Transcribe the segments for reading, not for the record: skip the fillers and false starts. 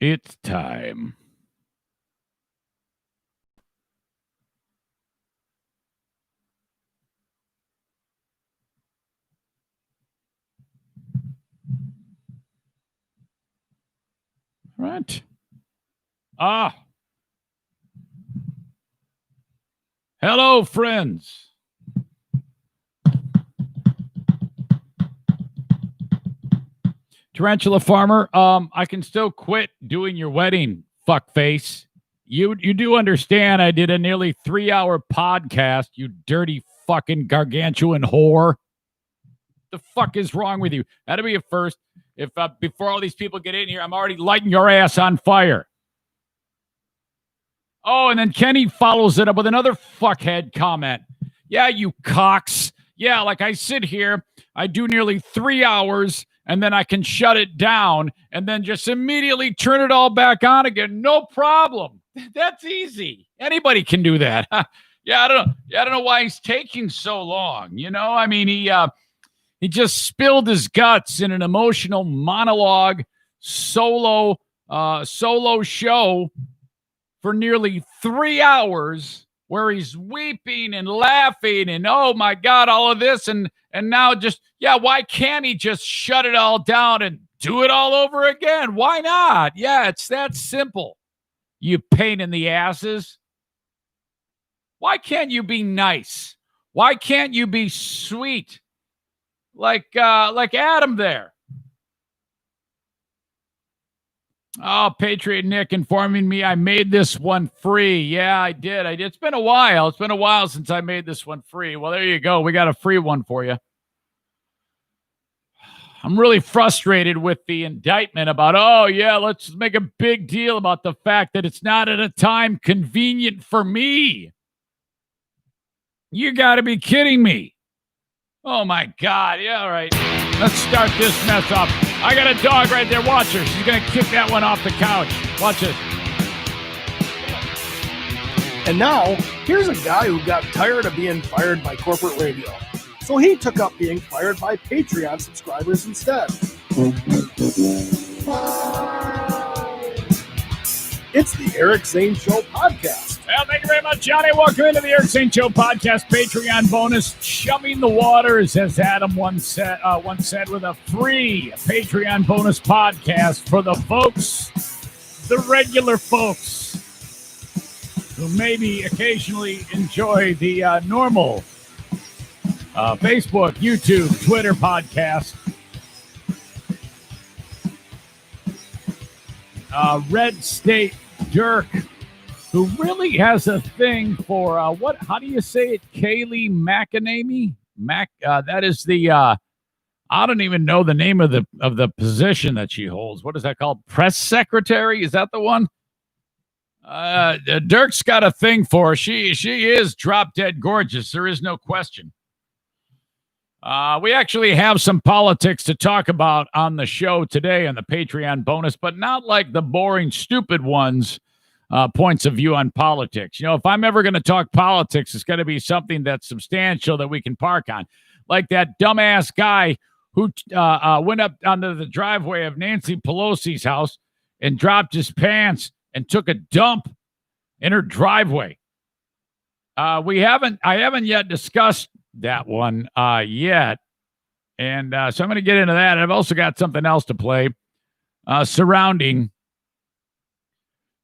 It's time. Right. Hello, friends. Tarantula Farmer, I can still quit doing your wedding, fuckface. You do understand I did a nearly 3-hour podcast, you dirty fucking gargantuan whore. The fuck is wrong with you? That'll be a first. If before all these people get in here, I'm already lighting your ass on fire. Oh, and then Kenny follows it up with another fuckhead comment. Yeah, you cocks. Yeah, like I sit here, I do nearly 3 hours, and then I can shut it down and then just immediately turn it all back on again. No problem. That's easy. Anybody can do that. I don't know why he's taking so long. You know, I mean, he just spilled his guts in an emotional monologue solo show for nearly 3 hours, where he's weeping and laughing and, oh my God, all of this. And now just, why can't he just shut it all down and do it all over again? Why not? Yeah, it's that simple. You pain in the asses. Why can't you be nice? Why can't you be sweet? Like Adam there. Oh, Patriot Nick informing me I made this one free. Yeah, I did. It's been a while. It's been a while since I made this one free. Well, there you go. We got a free one for you. I'm really frustrated with the indictment about, let's make a big deal about the fact that it's not at a time convenient for me. You got to be kidding me. Oh, my God. Yeah, all right. Let's start this mess up. I got a dog right there. Watch her. She's going to kick that one off the couch. Watch it. And now, here's a guy who got tired of being fired by corporate radio. So he took up being fired by Patreon subscribers instead. It's the Eric Zane Show podcast. Well, thank you very much, Johnny. Welcome into the Eric Zane Show podcast Patreon bonus, chumming the waters, as Adam once said, with a free Patreon bonus podcast for the folks, the regular folks, who maybe occasionally enjoy the normal Facebook, YouTube, Twitter podcast. Red State Dirk, who really has a thing for how do you say it? Kayleigh McEnany? That is the I don't even know the name of the position that she holds. What is that called? Press secretary? Is that the one? Dirk's got a thing for her. She is drop dead gorgeous. There is no question. We actually have some politics to talk about on the show today on the Patreon bonus, but not like the boring, stupid ones. Points of view on politics. You know, if I'm ever going to talk politics, it's going to be something that's substantial that we can park on. Like that dumbass guy who went up onto the driveway of Nancy Pelosi's house and dropped his pants and took a dump in her driveway. I haven't yet discussed that one yet. And so I'm going to get into that. I've also got something else to play surrounding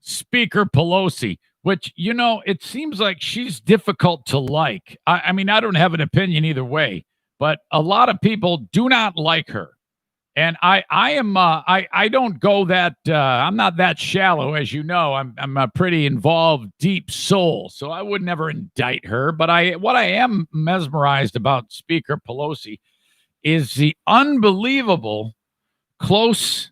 Speaker Pelosi, which, you know, it seems like she's difficult to like. I mean, I don't have an opinion either way, but a lot of people do not like her. And I don't go that, I'm not that shallow, as you know. I'm a pretty involved, deep soul, so I would never indict her. But what I am mesmerized about Speaker Pelosi is the unbelievable closeness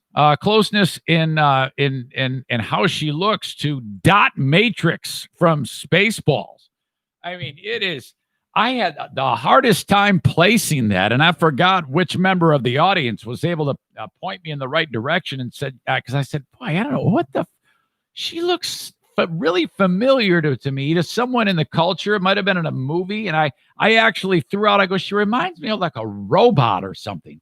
in how she looks to Dot Matrix from Spaceballs. I mean, it is. I had the hardest time placing that, and I forgot which member of the audience was able to point me in the right direction and said, because I said, boy, I don't know what she looks really familiar to me, to someone in the culture. It might have been in a movie, and I actually threw out, I go, she reminds me of like a robot or something.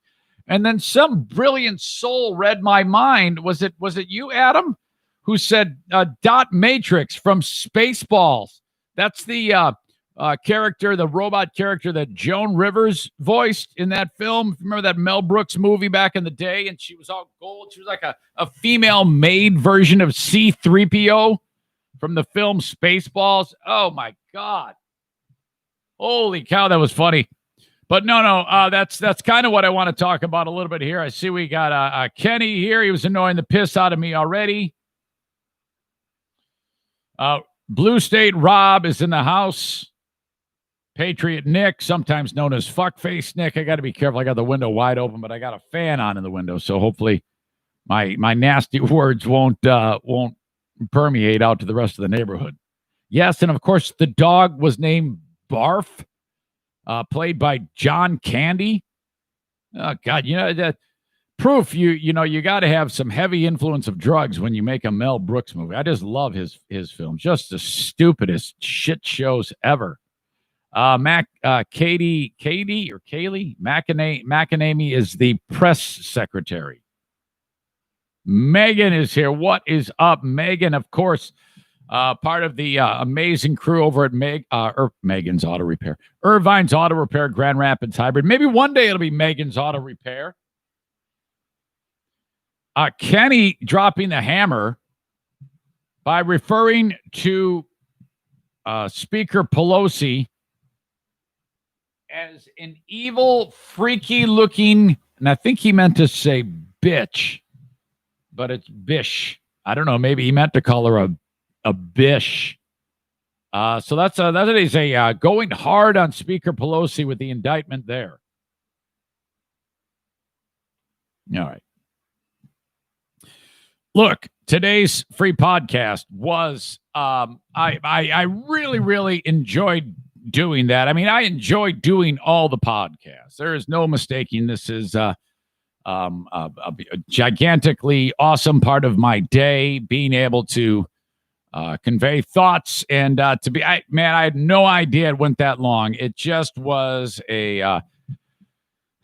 And then some brilliant soul read my mind. Was it you, Adam, who said Dot Matrix from Spaceballs? That's the character, the robot character that Joan Rivers voiced in that film. Remember that Mel Brooks movie back in the day? And she was all gold. She was like a female maid version of C-3PO from the film Spaceballs. Oh, my God. Holy cow, that was funny. But no, that's kind of what I want to talk about a little bit here. I see we got Kenny here. He was annoying the piss out of me already. Blue State Rob is in the house. Patriot Nick, sometimes known as Fuckface Nick. I got to be careful. I got the window wide open, but I got a fan on in the window, so hopefully my nasty words won't permeate out to the rest of the neighborhood. Yes, and of course the dog was named Barf. Played by John Candy. Oh God, that proof you got to have some heavy influence of drugs when you make a Mel Brooks movie. I just love his films, just the stupidest shit shows ever. Katie or Kaylee McEnamy is the press secretary. Megan is here. What is up, Megan? Of course. Part of the amazing crew over at Megan's Auto Repair. Irvine's Auto Repair, Grand Rapids Hybrid. Maybe one day it'll be Megan's Auto Repair. Kenny dropping the hammer by referring to Speaker Pelosi as an evil, freaky-looking, and I think he meant to say bitch, but it's bish. I don't know. Maybe he meant to call her a bish. So that is a going hard on Speaker Pelosi with the indictment there. All right. Look, today's free podcast was I really, really enjoyed doing that. I mean, I enjoy doing all the podcasts. There is no mistaking this is a gigantically awesome part of my day, being able to convey thoughts and I had no idea it went that long. It just was a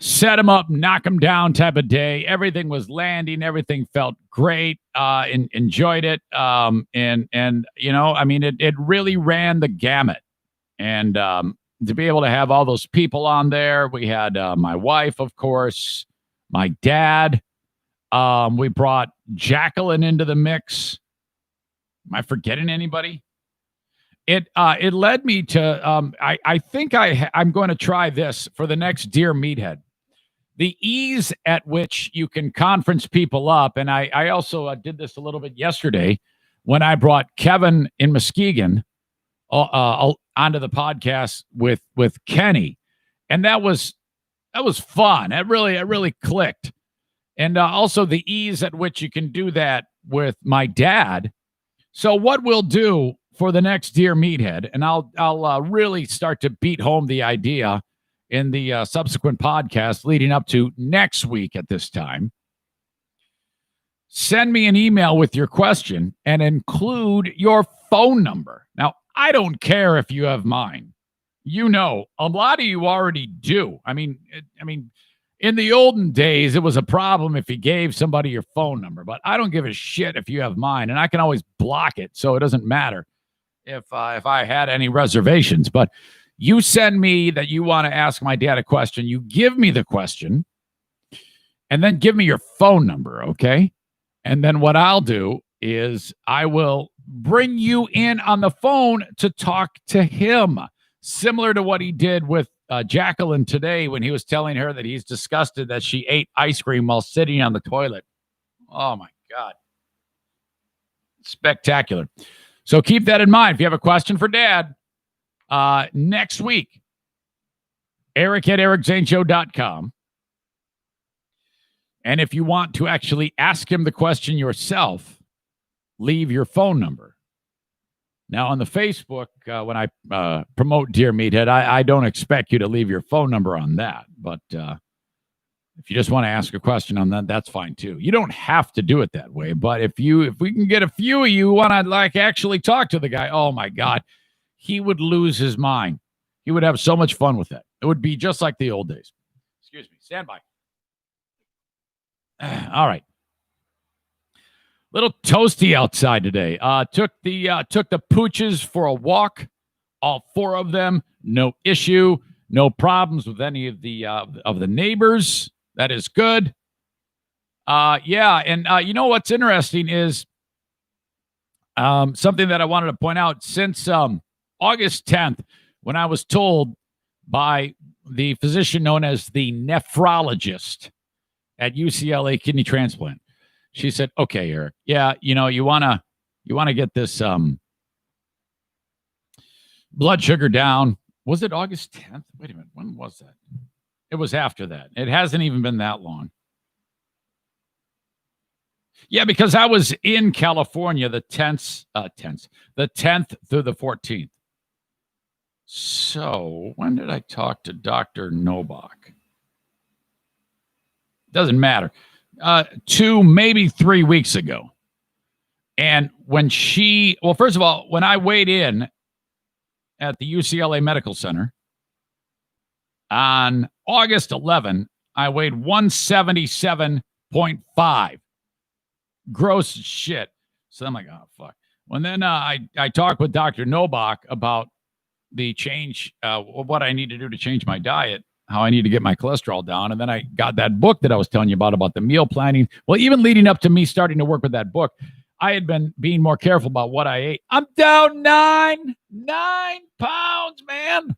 set them up, knock them down type of day. Everything was landing. Everything felt great. Enjoyed it. It really ran the gamut. And to be able to have all those people on there, we had my wife, of course, my dad. We brought Jacqueline into the mix. Am I forgetting anybody? It led me to I think I'm going to try this for the next Dear Meathead. The ease at which you can conference people up, and I also did this a little bit yesterday when I brought Kevin in Muskegon onto the podcast with Kenny, and that was fun. It really clicked, and also the ease at which you can do that with my dad. So what we'll do for the next Dear Meathead, and I'll really start to beat home the idea in the subsequent podcast leading up to next week at this time. Send me an email with your question and include your phone number. Now, I don't care if you have mine. A lot of you already do. I mean, in the olden days, it was a problem if you gave somebody your phone number, but I don't give a shit if you have mine, and I can always block it, so it doesn't matter if I had any reservations. But you send me that you want to ask my dad a question, you give me the question, and then give me your phone number, okay? And then what I'll do is I will bring you in on the phone to talk to him, similar to what he did with Jacqueline today when he was telling her that he's disgusted that she ate ice cream while sitting on the toilet. Oh, my God. Spectacular. So keep that in mind. If you have a question for Dad, next week, eric@ericzaneshow.com. And if you want to actually ask him the question yourself, leave your phone number. Now, on the Facebook, when I promote Dear Meathead, I don't expect you to leave your phone number on that. But if you just want to ask a question on that, that's fine too. You don't have to do it that way. But if we can get a few of you who want to actually talk to the guy, oh my God, he would lose his mind. He would have so much fun with that. It would be just like the old days. Excuse me. Stand by. All right. Little toasty outside today. Took the pooches for a walk. All 4 of them. No issue. No problems with any of the neighbors. That is good. Yeah, and you know what's interesting is something that I wanted to point out. Since August 10th, when I was told by the physician known as the nephrologist at UCLA Kidney Transplant, she said, "Okay, Eric, yeah, you wanna get this blood sugar down." Was it August 10th? Wait a minute, when was that? It was after that. It hasn't even been that long. Yeah, because I was in California the 10th through the 14th. So when did I talk to Dr. Nobach? Doesn't matter. 2, maybe 3 weeks ago. And when first of all, when I weighed in at the UCLA Medical Center on August 11, I weighed 177.5. Gross shit. So I'm like, oh, fuck. When then I talked with Dr. Nobach about the change, what I need to do to change my diet, how I need to get my cholesterol down. And then I got that book that I was telling you about the meal planning. Well, even leading up to me starting to work with that book, I had been being more careful about what I ate. I'm down 9 pounds, man.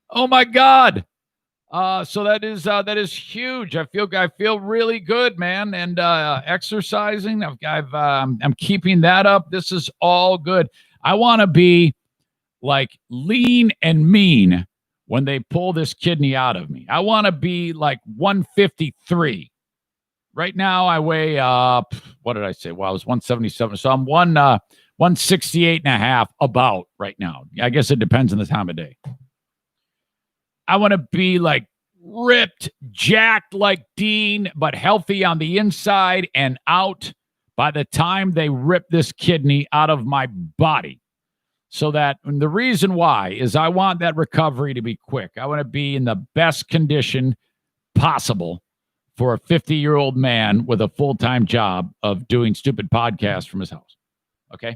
Oh my God. So that is huge. I feel really good, man. And exercising, I'm keeping that up. This is all good. I want to be like lean and mean when they pull this kidney out of me. I want to be like 153. Right now I weigh what did I say? Well, I was 177. So I'm 168 and a half about right now. I guess it depends on the time of day. I want to be like ripped, jacked like Dean, but healthy on the inside and out by the time they rip this kidney out of my body. So that, and the reason why is I want that recovery to be quick. I want to be in the best condition possible for a 50-year-old man with a full-time job of doing stupid podcasts from his house. Okay?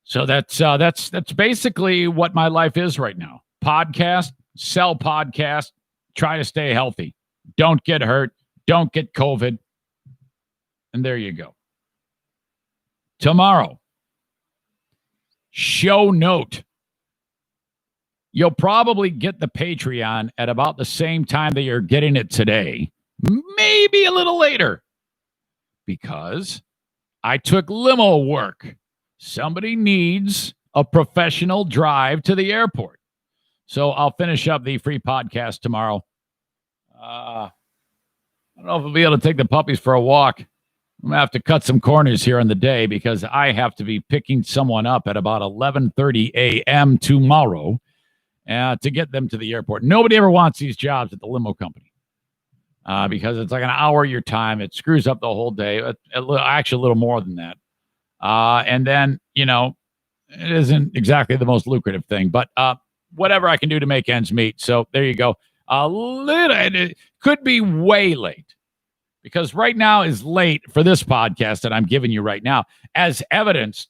So that's basically what my life is right now. Podcast, sell podcast, try to stay healthy. Don't get hurt. Don't get COVID. And there you go. Tomorrow, show note. You'll probably get the Patreon at about the same time that you're getting it today. Maybe a little later. Because I took limo work. Somebody needs a professional drive to the airport. So I'll finish up the free podcast tomorrow. I don't know if I'll be able to take the puppies for a walk. I'm going to have to cut some corners here in the day because I have to be picking someone up at about 11:30 a.m. tomorrow to get them to the airport. Nobody ever wants these jobs at the limo company because it's like an hour of your time. It screws up the whole day. Actually, a little more than that. And then, it isn't exactly the most lucrative thing. But whatever I can do to make ends meet. So there you go. It could be way late because right now is late for this podcast that I'm giving you right now, as evidenced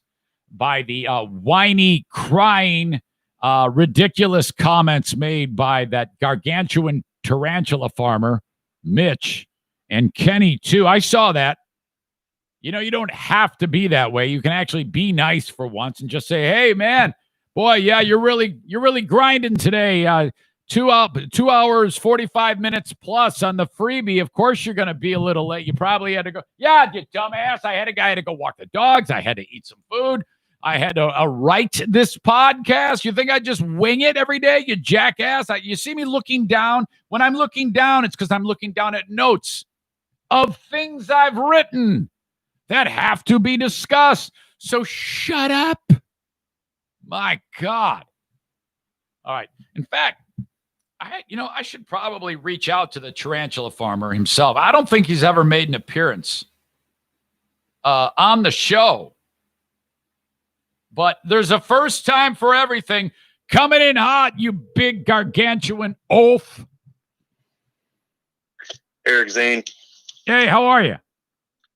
by the whiny, crying, ridiculous comments made by that gargantuan tarantula farmer, Mitch, and Kenny, too. I saw that. You don't have to be that way. You can actually be nice for once and just say, hey, man, boy, yeah, you're really grinding today. 2 hours, 45 minutes plus on the freebie. Of course, you're going to be a little late. You probably had to go. Yeah, you dumbass. I had to go walk the dogs. I had to eat some food. I had to write this podcast. You think I just wing it every day, you jackass? You see me looking down. When I'm looking down, it's because I'm looking down at notes of things I've written that have to be discussed. So shut up. My God. All right. In fact, I should probably reach out to the tarantula farmer himself. I don't think he's ever made an appearance on the show. But there's a first time for everything. Coming in hot, you big gargantuan oaf. Eric Zane. Hey, how are you?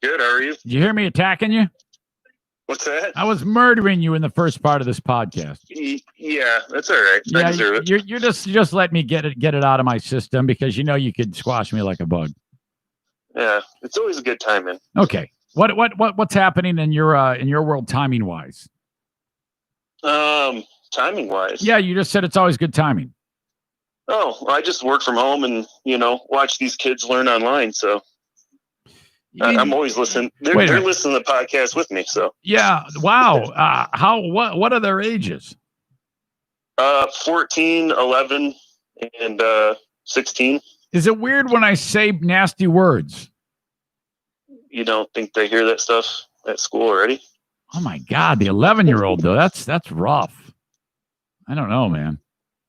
Good. How are you? Did you hear me attacking you? What's that? I was murdering you in the first part of this podcast. Yeah, that's all right. Yeah, I deserve it. you're just let me get it out of my system because you know you could squash me like a bug. Yeah, it's always a good time, man. Okay. What's happening in your world timing wise? Timing wise. Yeah, you just said it's always good timing. Oh, well, I just work from home and watch these kids learn online. So I'm always listening. They're listening to the podcast with me. So yeah. Wow. What are their ages? 14, 11, and 16. Is it weird when I say nasty words? You don't think they hear that stuff at school already? Oh my God, the 11-year-old though. That's rough. I don't know, man.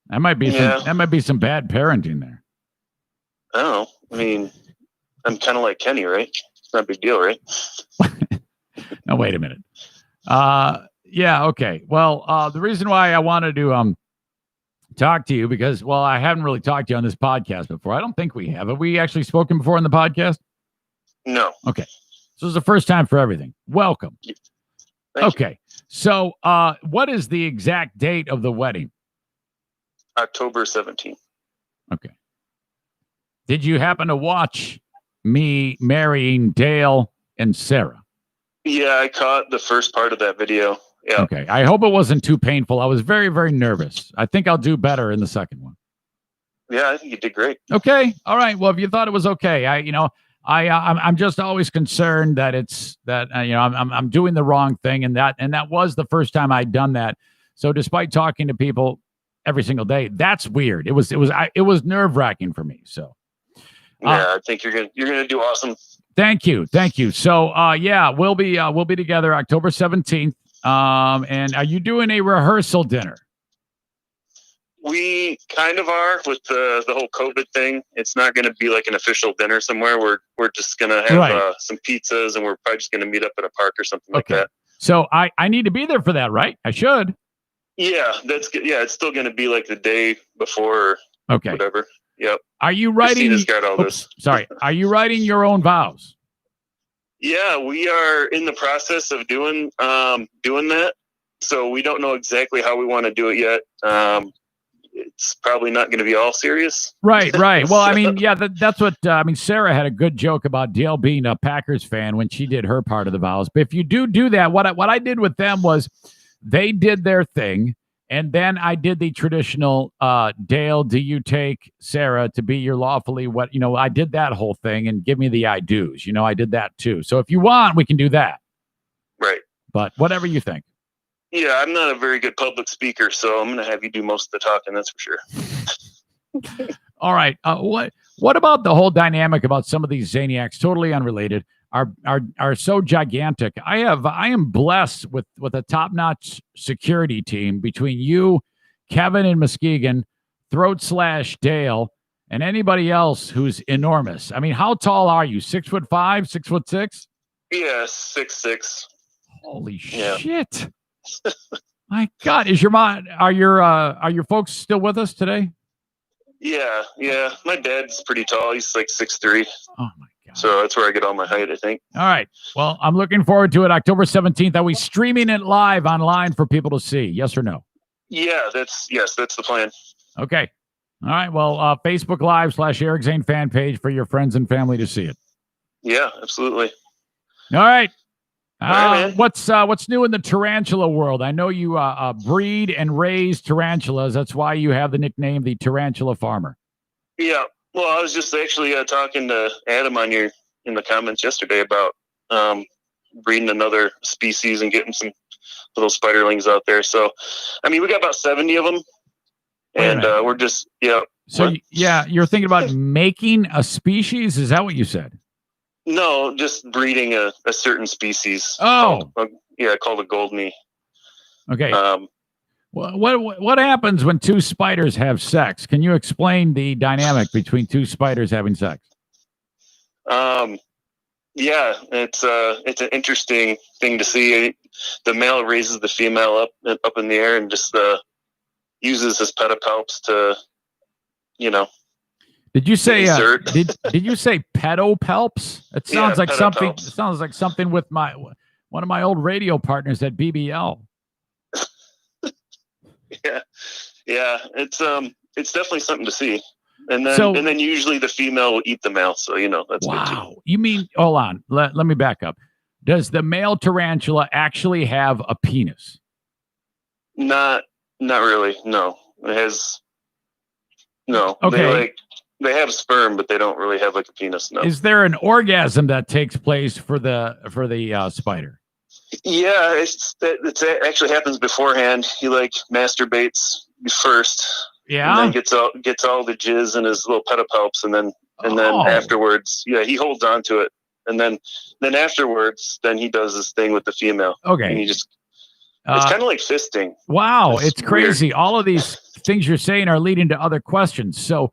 That might be some bad parenting there. I don't know. I mean, I'm kind of like Kenny, right? It's not a big deal, right? Now wait a minute. Yeah, okay. Well, the reason why I wanted to talk to you because I haven't really talked to you on this podcast before. I don't think we have. Have we actually spoken before in the podcast? No. Okay. So it's the first time for everything. Welcome. Thank you. So what is the exact date of the wedding? October 17th. Okay. Did you happen to watch me marrying Dale and Sarah? Yeah, I caught the first part of that video. Yeah. Okay. I hope it wasn't too painful. I was very, very nervous. I think I'll do better in the second one. Yeah, I think you did great. Okay. All right. Well, if you thought it was okay, I'm just always concerned that I'm doing the wrong thing, and that was the first time I'd done that. So despite talking to people every single day, that's weird. It was nerve-wracking for me. So yeah, I think you're gonna do awesome. Thank you. So we'll be together October 17th. And are you doing a rehearsal dinner? We kind of are with the whole COVID thing. It's not going to be like an official dinner somewhere. We're just going to have some pizzas, and we're probably just going to meet up at a park or something like that. So I need to be there for that, right? I should. Yeah, that's good. Yeah, it's still going to be like the day before. Okay. Whatever. Yep. Are you writing? Are you writing your own vows? Yeah, we are in the process of doing that. So we don't know exactly how we want to do it yet. It's probably not going to be all serious. Right. Well, I mean, yeah, that's what Sarah had a good joke about Dale being a Packers fan when she did her part of the vows. But if you do that, what I did with them was they did their thing, and then I did the traditional Dale, do you take Sarah to be your lawfully I did that whole thing and give me the I do's. I did that too. So if you want, we can do that. Right. But whatever you think. Yeah, I'm not a very good public speaker, so I'm going to have you do most of the talking, that's for sure. All right. What about the whole dynamic about some of these Zaniacs, totally unrelated, are so gigantic? I am blessed with a top-notch security team between you, Kevin in Muskegon, Throat/Dale, and anybody else who's enormous. I mean, how tall are you? 6'5", 6'6"? Yeah, 6'6". Holy shit. My God, are your folks still with us today? Yeah. My dad's pretty tall. He's like 6'3". Oh my God. So that's where I get all my height, I think. All right. Well, I'm looking forward to it. October 17th. Are we streaming it live online for people to see? Yes or no? Yeah, that's the plan. Okay. All right. Well, Facebook Live /Eric Zane fan page for your friends and family to see it. Yeah, absolutely. All right. Right, what's new in the tarantula world? I know you breed and raise tarantulas. That's why you have the nickname the Tarantula Farmer. Yeah. Well, I was just actually talking to Adam in the comments yesterday about breeding another species and getting some little spiderlings out there. So, I mean, we got about 70 of them, and we're just So you're thinking about making a species? Is that what you said? No, just breeding a certain species. Oh, called a Goldney. Okay. What happens when two spiders have sex? Can you explain the dynamic between two spiders having sex? Yeah, it's an interesting thing to see. The male raises the female up in the air and just uses his pedipalps to, Did you say Insert. did you say pedopelps? It sounds Yeah, like something. It pedopelps. sounds like something with one of my old radio partners at BBL. Yeah, it's definitely something to see. And So- then usually the female will eat the male, so that's good too. Wow. You mean, hold on. Let me back up. Does the male tarantula actually have a penis? Not really. No, it has no. Okay. They have sperm, but they don't really have like a penis. No. Is there an orgasm that takes place for the spider? Yeah, it actually happens beforehand. He like masturbates first, and Yeah. then gets all the jizz in his little pedipalps, and then Oh. afterwards, he holds on to it, and then afterwards, then he does this thing with the female, and Okay. he just it's Uh, kind of like fisting. wow, That's it's crazy. All of these things you're saying are leading to other questions. So,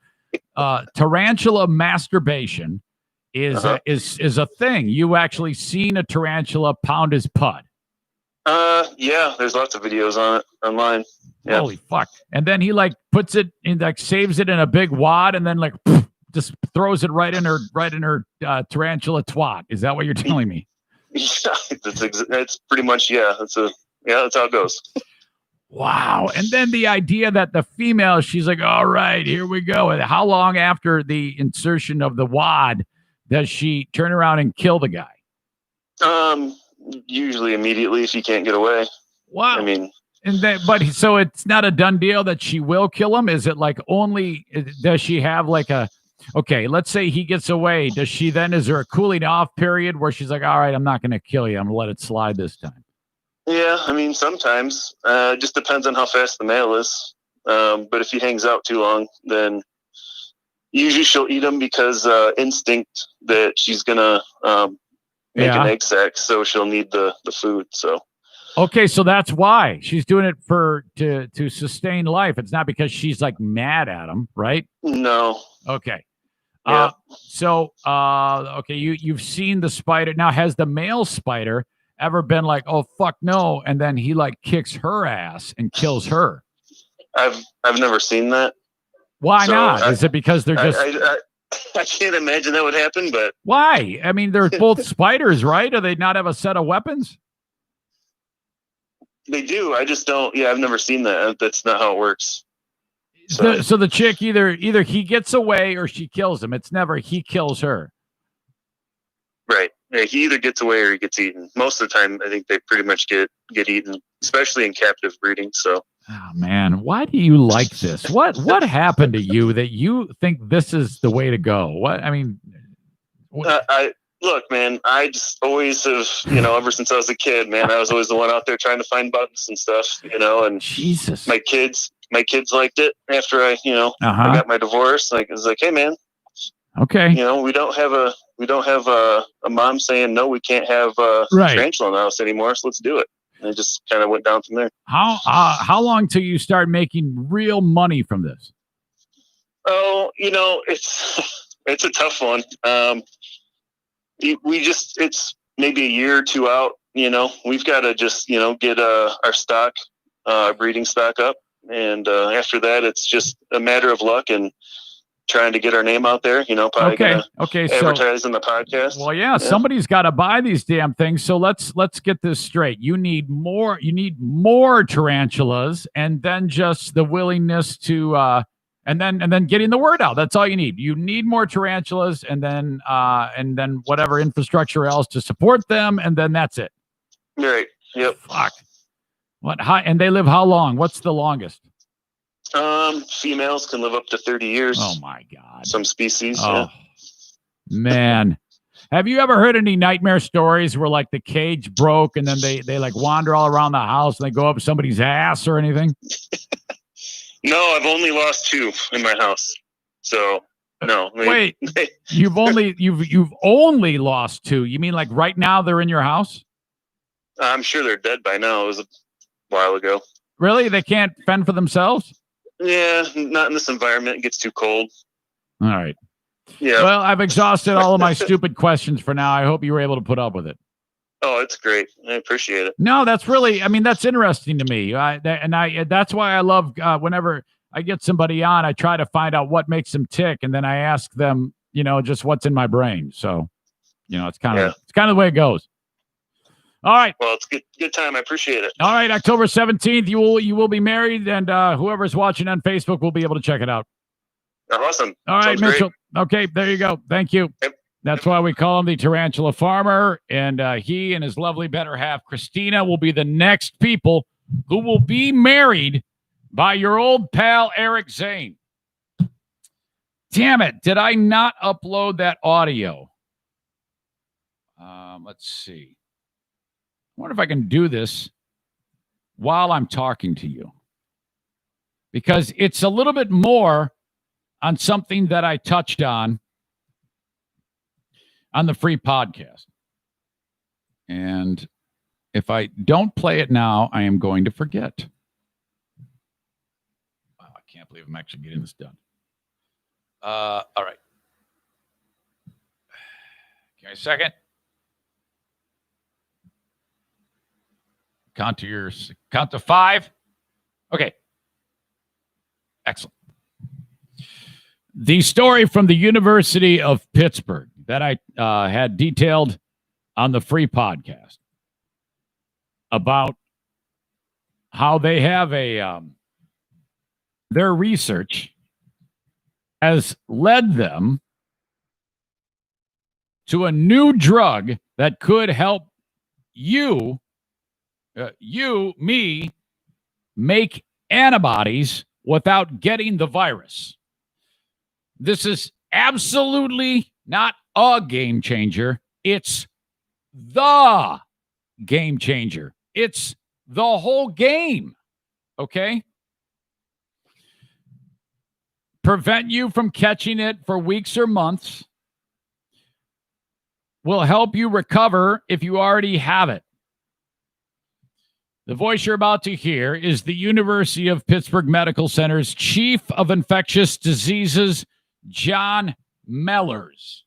tarantula masturbation is Uh-huh. is a thing. You actually seen a tarantula pound his pud? Yeah, there's lots of videos on it online. Yeah. Holy fuck! And then he like puts it in, like saves it in a big wad, and then like just throws it right in her tarantula twat. Is that what you're telling me? Yeah, that's pretty much that's how it goes. Wow. And then the idea that the female, she's like, all right, here we go. And how long after the insertion of the wad does she turn around and kill the guy? Usually immediately if you can't get away. Wow. I mean, And then, but so it's not a done deal that she will kill him. Is it like only, does she have like okay, let's say he gets away. Does she then, is there a cooling off period where she's like, all right, I'm not going to kill you. I'm going to let it slide this time? yeah, I mean, sometimes it just depends on how fast the male is. But if he hangs out too long, then usually she'll eat him because instinct that she's gonna make an egg sac, so she'll need the food. So okay, so that's why she's doing it to sustain life. It's not because she's like mad at him, right? no, Okay. Yeah. Okay, you've seen the spider. Now, has the male spider ever been like, oh fuck no, and then he like kicks her ass and kills her? I've never seen that. Why So, not? Is it because they're just I can't imagine that would happen, but why? I mean, they're both spiders, right? Do they not have a set of weapons? they do. I just don't. Yeah, I've never seen that. That's not how it works. So, So the chick either he gets away or she kills him. It's never he kills her. right. Yeah, he either gets away or he gets eaten. Most of the time, I think they pretty much get eaten, especially in captive breeding. So, Oh man, why do you like this? What happened to you that you think this is the way to go? What I mean, I look, man. I just always have, ever since I was a kid, man. I was always the one out there trying to find bugs and stuff, and Jesus. my kids liked it after I Uh-huh. got my divorce. Like, it's like, hey, man, Okay. we don't have a mom saying no, we can't have Right. tarantula in the house anymore, so let's do it. And it just kind of went down from there. How long till you start making real money from this? Oh, it's a tough one. It's maybe a year or two out. We've got to just get our stock, breeding stock up, and after that, it's just a matter of luck and trying to get our name out there. Probably Okay. So advertise in the podcast. well, yeah, somebody's got to buy these damn things. So let's get this straight. You need more tarantulas, and then just the willingness to and then getting the word out. That's all you need. You need more tarantulas, and then whatever infrastructure else to support them, and then that's it. Right. Yep. Fuck. And they live how long? What's the longest? Females can live up to 30 years. Oh my God. Some species. Oh Yeah. man. Have you ever heard any nightmare stories where like the cage broke and then they like wander all around the house and they go up somebody's ass or anything? No, I've only lost 2 in my house. So no. Wait, you've only lost 2. You mean like right now they're in your house? I'm sure they're dead by now. It was a while ago. Really? They can't fend for themselves? Yeah, not in this environment. It gets too cold. All right. Yeah. Well, I've exhausted all of my stupid questions for now. I hope you were able to put up with it. Oh, it's great. I appreciate it. No, that's really, I mean, that's interesting to me. That's why I love whenever I get somebody on, I try to find out what makes them tick, and then I ask them, just what's in my brain. So, it's kind of the way it goes. All right. Well, it's good time. I appreciate it. All right, October 17th, you will be married, and whoever's watching on Facebook will be able to check it out. Awesome. All right, Sounds Mitchell. great. Okay, there you go. Thank you. Yep. That's why we call him the Tarantula Farmer, and he and his lovely better half, Christina, will be the next people who will be married by your old pal, Eric Zane. Damn it. Did I not upload that audio? Let's see. I wonder if I can do this while I'm talking to you, because it's a little bit more on something that I touched on the free podcast. And if I don't play it now, I am going to forget. Wow, I can't believe I'm actually getting this done. All right. Give me a second. Count to 5. Okay. Excellent. The story from the University of Pittsburgh that I had detailed on the free podcast about how they have their research has led them to a new drug that could help me, make antibodies without getting the virus. This is absolutely not a game changer. It's the game changer. It's the whole game. Okay? Prevent you from catching it for weeks or months. Will help you recover if you already have it. The voice you're about to hear is the University of Pittsburgh Medical Center's Chief of Infectious Diseases, John Mellors.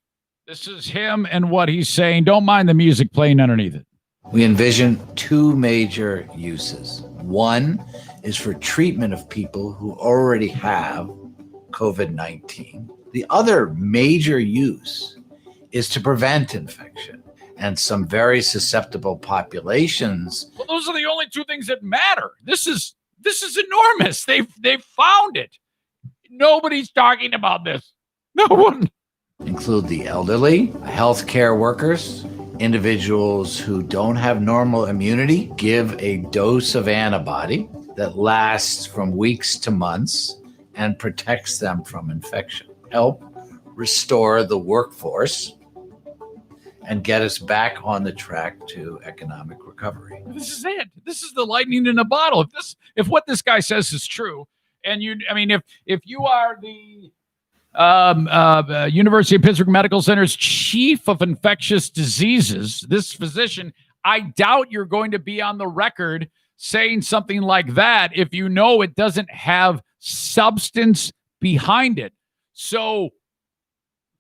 This is him and what he's saying. Don't mind the music playing underneath it. We envision 2 major uses. One is for treatment of people who already have COVID-19. The other major use is to prevent infection. And some very susceptible populations. Well, those are the only 2 things that matter. This is enormous. They've found it. Nobody's talking about this. No one. Include the elderly, healthcare workers, individuals who don't have normal immunity. Give a dose of antibody that lasts from weeks to months and protects them from infection. Help restore the workforce and get us back on the track to economic recovery. This is it. This is the lightning in a bottle. If what this guy says is true, and if you are the University of Pittsburgh Medical Center's Chief of Infectious Diseases, this physician, I doubt you're going to be on the record saying something like that if you know it doesn't have substance behind it. So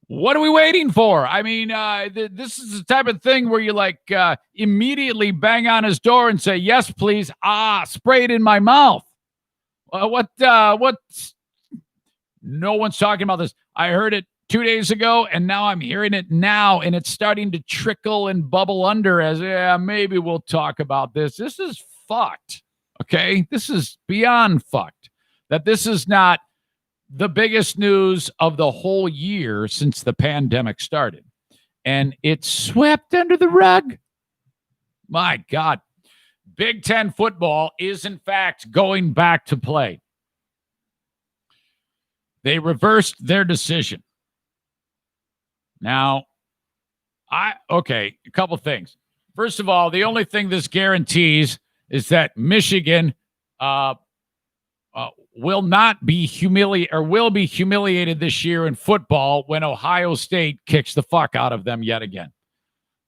what are we waiting for? I mean, this is the type of thing where you immediately bang on his door and say, yes, please. Spray it in my mouth. What? No one's talking about this. I heard it 2 days ago, and now I'm hearing it now, and it's starting to trickle and bubble under as, maybe we'll talk about this. This is fucked, okay? This is beyond fucked. That this is not the biggest news of the whole year since the pandemic started. And it's swept under the rug. My God. Big Ten football is, in fact, going back to play. They reversed their decision. Now, a couple things. First of all, the only thing this guarantees is that Michigan will be humiliated this year in football when Ohio State kicks the fuck out of them yet again.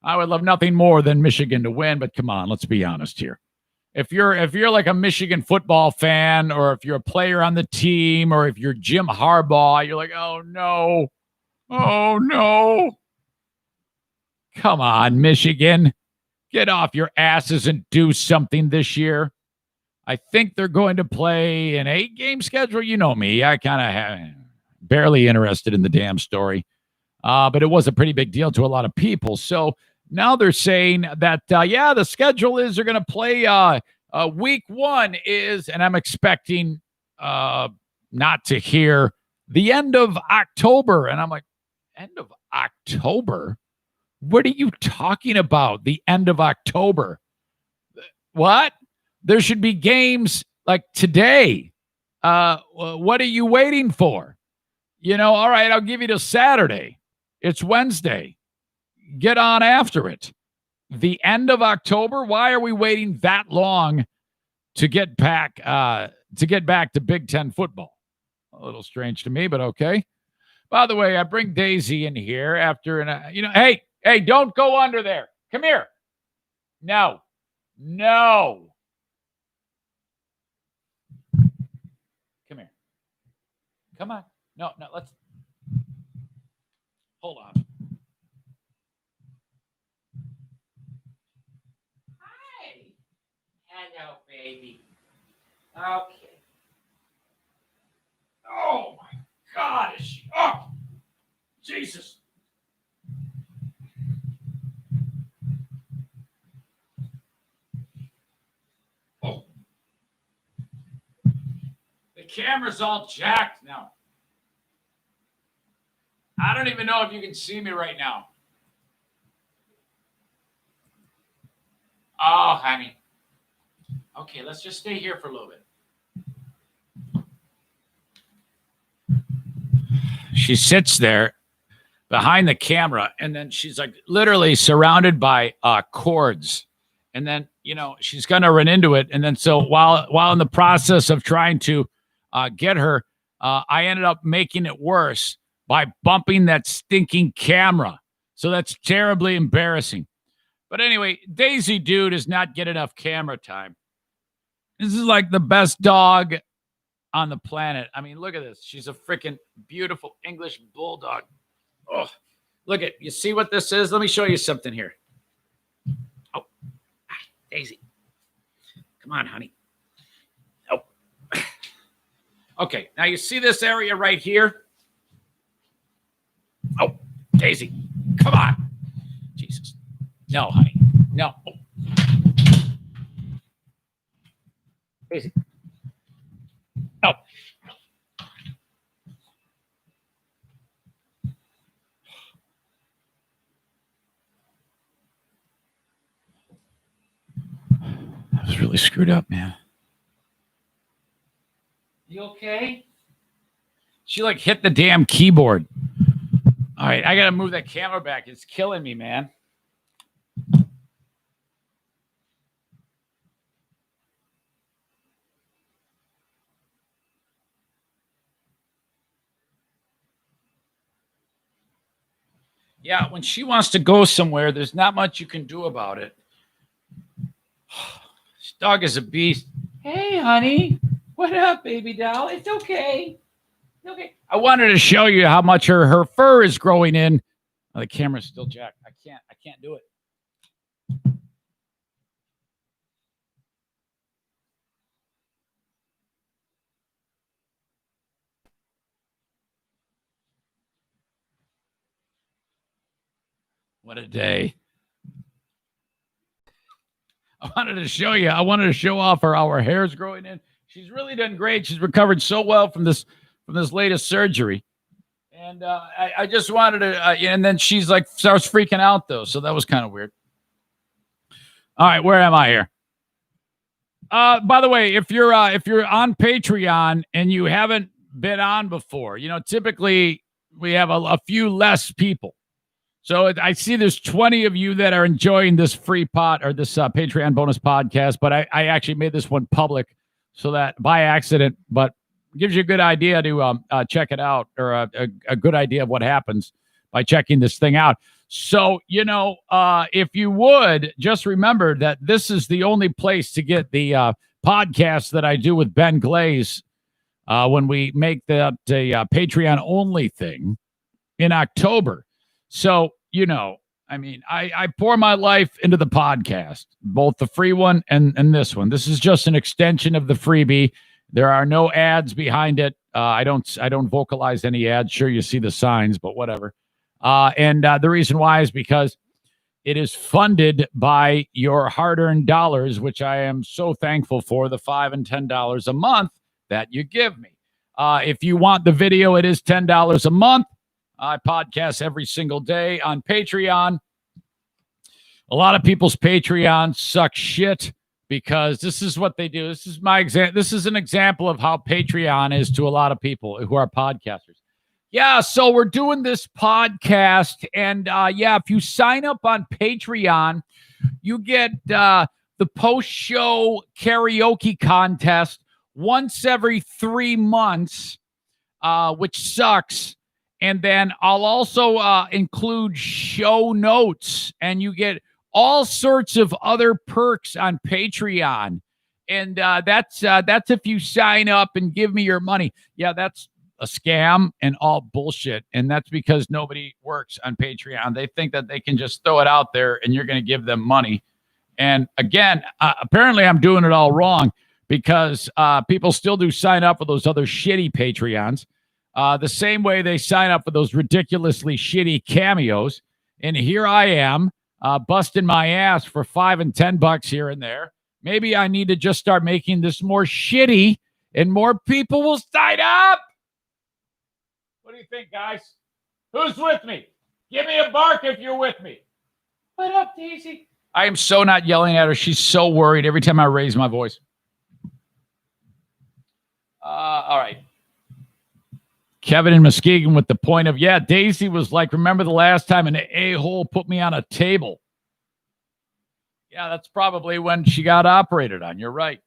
I would love nothing more than Michigan to win, but come on, let's be honest here. If you're like a Michigan football fan, or if you're a player on the team, or if you're Jim Harbaugh, you're like, oh no. Come on, Michigan. Get off your asses and do something this year. I think they're going to play an 8-game schedule. You know me. I kind of barely interested in the damn story. But it was a pretty big deal to a lot of people. So now they're saying that, the schedule is they're going to play week 1 is, and I'm expecting not to hear the end of October. And I'm like, end of October? What are you talking about? The end of October? What? There should be games like today. What are you waiting for? All right, I'll give you till Saturday. It's Wednesday. Get on after it. The end of October? Why are we waiting that long to get back to Big Ten football? A little strange to me, but okay. By the way, I bring Daisy in here after hey, don't go under there. Come here. No. Come here. Come on. No, let's hold on. Hi. Hello, baby. Okay. Oh my God, is she up? Jesus. Oh. The camera's all jacked now. I don't even know if you can see me right now. Oh, honey. Okay, let's just stay here for a little bit. She sits there behind the camera, and then she's like literally surrounded by cords. And then, she's going to run into it. And then so while in the process of trying to get her, I ended up making it worse by bumping that stinking camera. So that's terribly embarrassing. But anyway, Daisy Dude does not get enough camera time. This is like the best dog on the planet. I mean, look at this. She's a freaking beautiful English bulldog. Oh, look at, you see what this is? Let me show you something here. Oh, Daisy. Come on, honey. Oh. Okay, now you see this area right here? Oh, Daisy, come on. Jesus. No, honey. No. Oh. Daisy. No. That was really screwed up, man. You okay? She like hit the damn keyboard. All right, I got to move that camera back. It's killing me, man. Yeah, when she wants to go somewhere, there's not much you can do about it. This dog is a beast. Hey, honey. What up, baby doll? It's okay. Okay. I wanted to show you how much her fur is growing in. Oh, the camera's still jacked. I can't do it. What a day. I wanted to show off how our hair's growing in. She's really done great. She's recovered so well from this latest surgery. And I just wanted to, and then she's like, starts freaking out though. So that was kind of weird. All right, where am I here? By the way, if you're on Patreon and you haven't been on before, typically we have a few less people. So I see there's 20 of you that are enjoying this free this Patreon bonus podcast, but I actually made this one public so that by accident, but gives you a good idea to check it out, or a good idea of what happens by checking this thing out. So, if you would just remember that this is the only place to get the podcast that I do with Ben Glaze when we make the Patreon only thing in October. So, I mean, I pour my life into the podcast, both the free one and this one. This is just an extension of the freebie. There are no ads behind it. I don't vocalize any ads. Sure, you see the signs, but whatever. And the reason why is because it is funded by your hard-earned dollars, which I am so thankful for, the $5 and $10 a month that you give me. If you want the video, it is $10 a month. I podcast every single day on Patreon. A lot of people's Patreons suck shit because this is what they do. This is my example. This is an example of how Patreon is to a lot of people who are podcasters. Yeah, so we're doing this podcast, and if you sign up on Patreon, you get the post-show karaoke contest once every 3 months, which sucks. And then I'll also include show notes, and you get all sorts of other perks on Patreon. And that's if you sign up and give me your money. Yeah, that's a scam and all bullshit. And that's because nobody works on Patreon. They think that they can just throw it out there and you're going to give them money. And again, apparently I'm doing it all wrong because people still do sign up for those other shitty Patreons. The same way they sign up for those ridiculously shitty cameos. And here I am busting my ass for $5 and $10 here and there. Maybe I need to just start making this more shitty and more people will sign up. What do you think, guys? Who's with me? Give me a bark if you're with me. What up, Daisy? I am so not yelling at her. She's so worried every time I raise my voice. All right. Kevin in Muskegon with the point of, Daisy was like, remember the last time an a-hole put me on a table? Yeah, that's probably when she got operated on. You're right.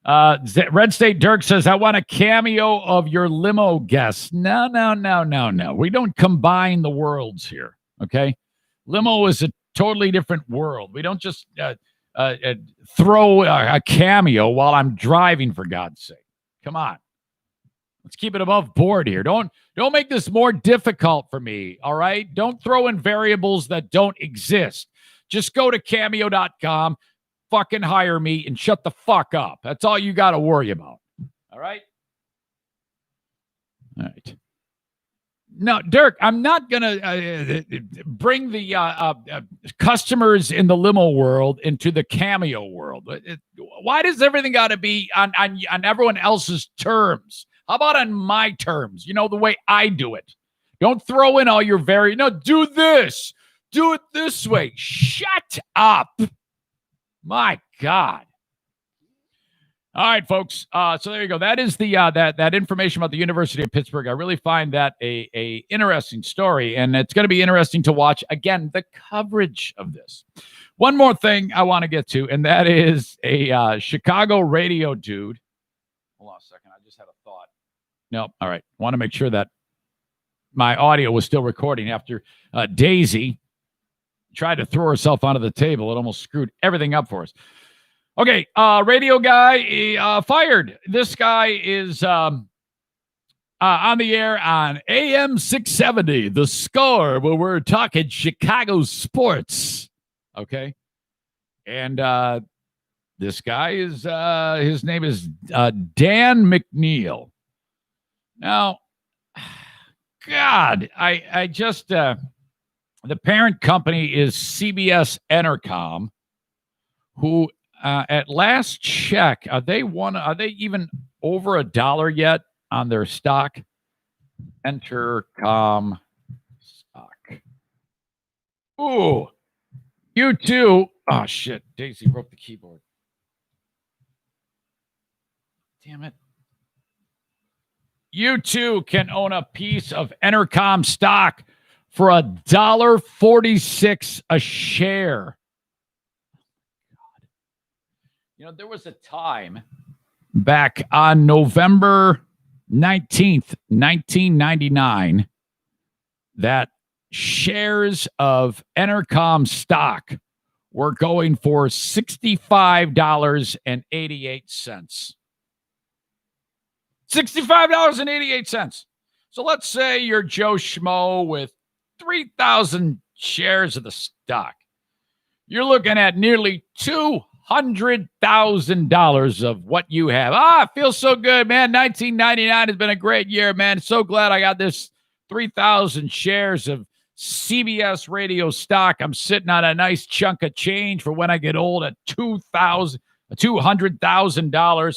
Red State Dirk says, I want a cameo of your limo guest. No. We don't combine the worlds here, okay? Limo is a totally different world. We don't just throw a cameo while I'm driving, for God's sake. Come on. Let's keep it above board here. Don't make this more difficult for me, all right? Don't throw in variables that don't exist. Just go to cameo.com, fucking hire me, and shut the fuck up. That's all you got to worry about, all right? All right. No, Dirk, I'm not going to bring the customers in the limo world into the cameo world. Why does everything got to be on everyone else's terms? How about on my terms? You know, the way I do it. Don't throw in all your do this. Do it this way. Shut up. My God. All right, folks. So there you go. That is the that information about the University of Pittsburgh. I really find that a interesting story, and it's going to be interesting to watch, again, the coverage of this. One more thing I want to get to, and that is a Chicago radio dude. Hold on a second. I just had a thought. No. All right. I want to make sure that my audio was still recording after Daisy tried to throw herself onto the table. It almost screwed everything up for us. Okay. Radio guy fired. This guy is on the air on AM 670, The Score, where we're talking Chicago sports. Okay. And this guy is, his name is Dan McNeil. Now, God, I just, the parent company is CBS Entercom, who at last check, are they even over $1 yet on their stock? Entercom stock. Ooh, you too. Oh, shit. Daisy broke the keyboard. Damn it. You too can own a piece of Entercom stock for $1.46 a share. God. You know, there was a time back on November 19th, 1999, that shares of Entercom stock were going for $65.88. $65.88. So let's say you're Joe Schmo with 3,000 shares of the stock, you're looking at nearly $200,000 of what you have. It feels so good, man. 1999 has been a great year, man. So glad I got this 3,000 shares of CBS radio stock. I'm sitting on a nice chunk of change for when I get old at $200,000.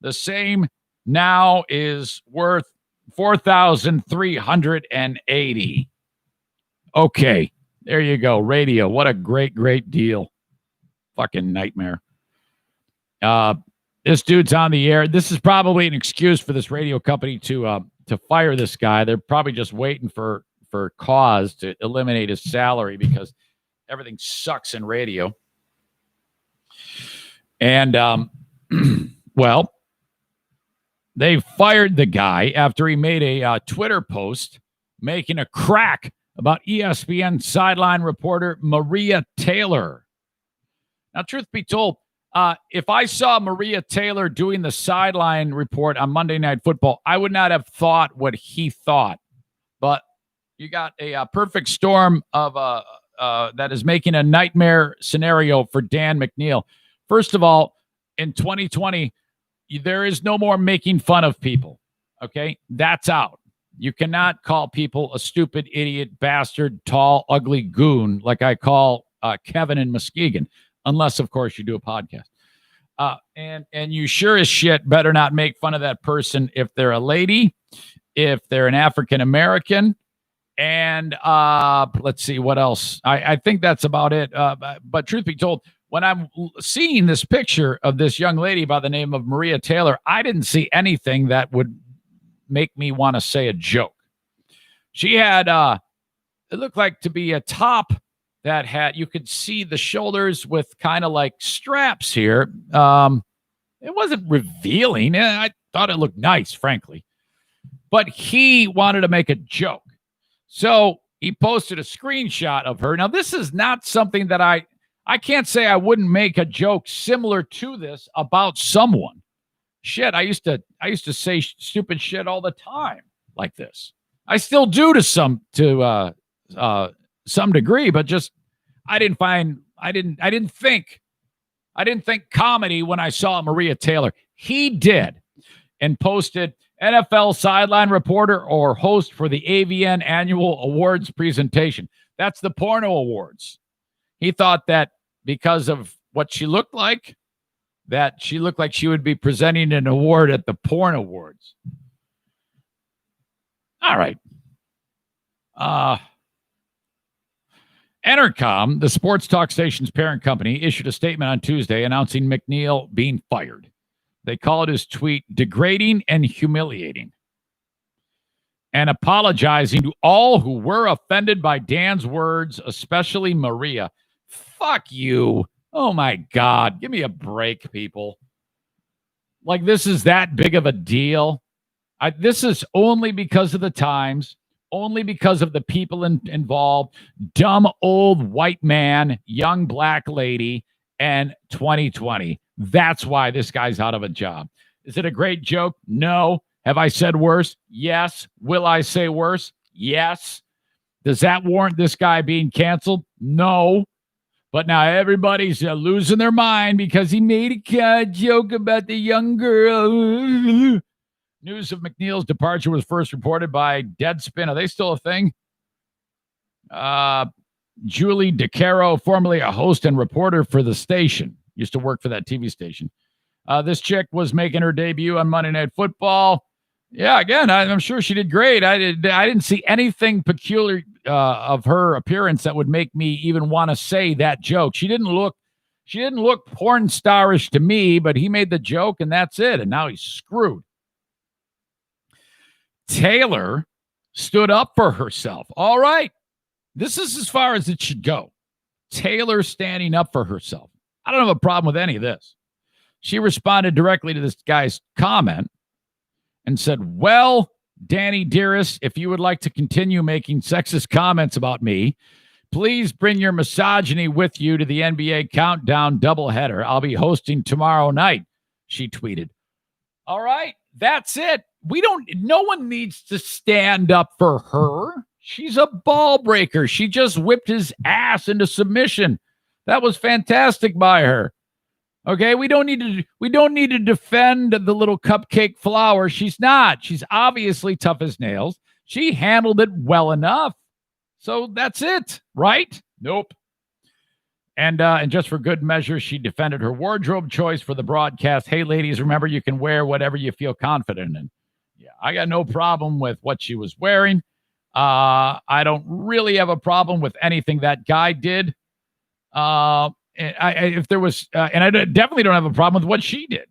The same now is worth $4,380. Okay, there you go. Radio. What a great, great deal. Fucking nightmare. This dude's on the air. This is probably an excuse for this radio company to fire this guy. They're probably just waiting for cause to eliminate his salary because everything sucks in radio. And well, they fired the guy after he made a Twitter post making a crack about ESPN sideline reporter Maria Taylor. Now, truth be told, if I saw Maria Taylor doing the sideline report on Monday Night Football, I would not have thought what he thought. But you got a perfect storm of that is making a nightmare scenario for Dan McNeil. First of all, in 2020, there is no more making fun of people. Okay, that's out. You cannot call people a stupid, idiot, bastard, tall, ugly goon like I call Kevin in Muskegon, unless, of course, you do a podcast. And you sure as shit better not make fun of that person if they're a lady, if they're an African American, and let's see what else. I think that's about it. But truth be told, when I'm seeing this picture of this young lady by the name of Maria Taylor, I didn't see anything that would make me want to say a joke. She had it looked like to be a top that had, you could see the shoulders with kind of like straps here. It wasn't revealing. I thought it looked nice, frankly. But he wanted to make a joke. So he posted a screenshot of her. Now, this is not something that I can't say I wouldn't make a joke similar to this about someone. Shit, I used to say stupid shit all the time like this. I still do to some degree, but just I didn't think comedy when I saw Maria Taylor. He did, and posted NFL sideline reporter or host for the AVN annual awards presentation. That's the porno awards. He thought that because of what she looked like, that she looked like she would be presenting an award at the porn awards. All right. Entercom, the sports talk station's parent company, issued a statement on Tuesday announcing McNeil being fired. They called his tweet degrading and humiliating, and apologizing to all who were offended by Dan's words, especially Maria. Fuck you. Oh my God. Give me a break, people. Like, this is that big of a deal. This is only because of the times, only because of the people involved. Dumb old white man, young black lady, and 2020. That's why this guy's out of a job. Is it a great joke? No. Have I said worse? Yes. Will I say worse? Yes. Does that warrant this guy being canceled? No. But now everybody's losing their mind because he made a joke about the young girl. News of McNeil's departure was first reported by Deadspin. Are they still a thing? Julie DeCaro, formerly a host and reporter for the station, used to work for that TV station. This chick was making her debut on Monday Night Football. Yeah, again, I'm sure she did great. I didn't see anything peculiar of her appearance that would make me even want to say that joke. She didn't look porn starish to me, but he made the joke and that's it. And now he's screwed. Taylor stood up for herself. All right. This is as far as it should go. Taylor standing up for herself. I don't have a problem with any of this. She responded directly to this guy's comment and said, well, Danny dearest, if you would like to continue making sexist comments about me, please bring your misogyny with you to the NBA Countdown doubleheader. I'll be hosting tomorrow night, she tweeted. All right, that's it. No one needs to stand up for her. She's a ball breaker. She just whipped his ass into submission. That was fantastic by her. Okay, we don't need to defend the little cupcake flower. She's not. She's obviously tough as nails. She handled it well enough. So that's it, right? Nope. And just for good measure, she defended her wardrobe choice for the broadcast. Hey, ladies, remember you can wear whatever you feel confident in. Yeah, I got no problem with what she was wearing. I don't really have a problem with anything that guy did. If there was, and I definitely don't have a problem with what she did.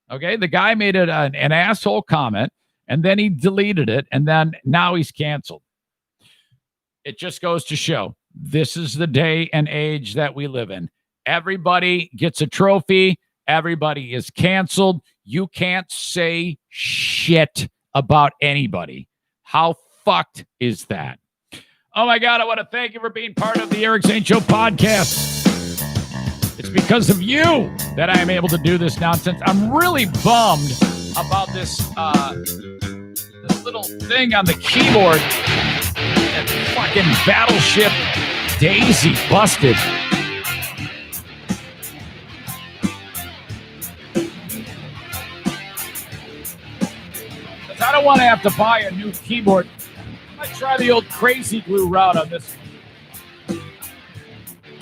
Okay, the guy made it an asshole comment, and then he deleted it, and then now he's canceled. It just goes to show this is the day and age that we live in. Everybody gets a trophy. Everybody is canceled. You can't say shit about anybody. How fucked is that? Oh my God, I want to thank you for being part of the Eric St. Show podcast. It's because of you that I am able to do this nonsense. I'm really bummed about this little thing on the keyboard. That fucking Battleship Daisy busted. Because I don't want to have to buy a new keyboard. I might try the old crazy glue route on this.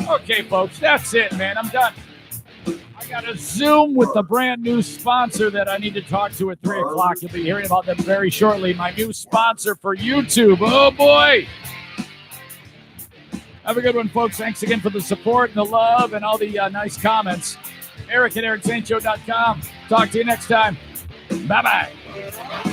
Okay, folks, that's it, man. I'm done. I got a Zoom with the brand new sponsor that I need to talk to at 3 o'clock. You'll be hearing about them very shortly. My new sponsor for YouTube. Oh, boy. Have a good one, folks. Thanks again for the support and the love and all the nice comments. Eric at EricSaintShow.com. Talk to you next time. Bye-bye.